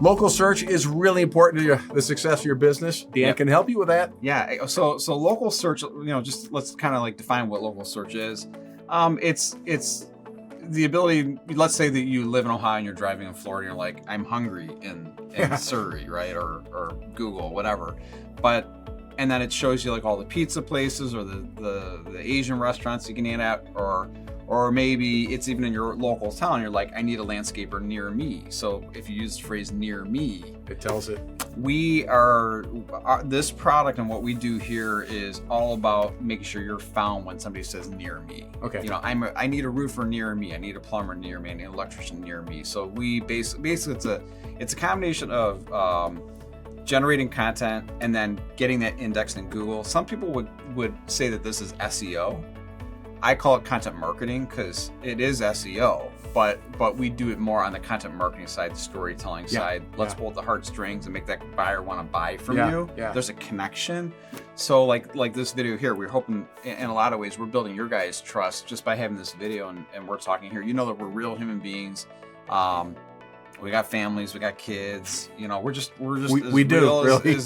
Local search is really important to the success of your business. Dan can help you with that. Yeah. So local search, just let's kind of like define what local search is. It's the ability, let's say that you live in Ohio and you're driving in Florida and you're like, I'm hungry in Surrey, right? Or Google, whatever. And then it shows you like all the pizza places or the Asian restaurants you can eat at, or maybe it's even in your local town. You're like, I need a landscaper near me. So if you use the phrase near me, it tells it. We are this product, and what we do here is all about making sure you're found when somebody says near me. Okay. I need a roofer near me. I need a plumber near me. I need an electrician near me. So we basically it's a combination of generating content and then getting that indexed in Google. Some people would say that this is SEO. I call it content marketing because it is SEO, but we do it more on the content marketing side, the storytelling side. Let's pull the heartstrings and make that buyer want to buy from you. Yeah. There's a connection. So like this video here, we're hoping in a lot of ways we're building your guys' trust just by having this video and we're talking here. You know that we're real human beings. We got families, we got kids. We're just we do really.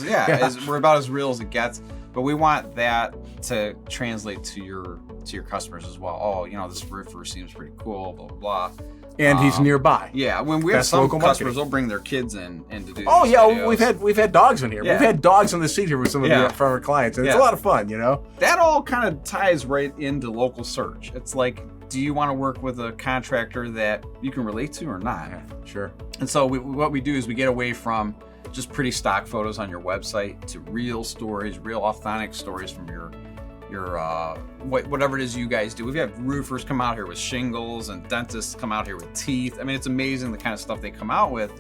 We're about as real as it gets. But we want that to translate to your customers as well. Oh, this roofer seems pretty cool, blah, blah, blah. And he's nearby. Yeah, when we have some customers, they'll bring their kids in to do Oh, yeah, videos. we've had dogs in here. Yeah. We've had dogs on the seat here with some of from our clients. And it's a lot of fun, That all kind of ties right into local search. It's like, do you want to work with a contractor that you can relate to or not? Yeah, sure. And so what we do is we get away from just pretty stock photos on your website to real stories, real authentic stories from your whatever it is you guys do. We've had roofers come out here with shingles and dentists come out here with teeth. I mean, it's amazing the kind of stuff they come out with.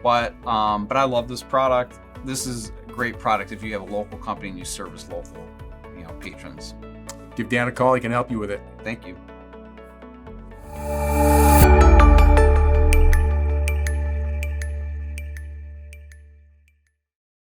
But I love this product. This is a great product if you have a local company and you service local, patrons. Give Dan a call. He can help you with it. Thank you.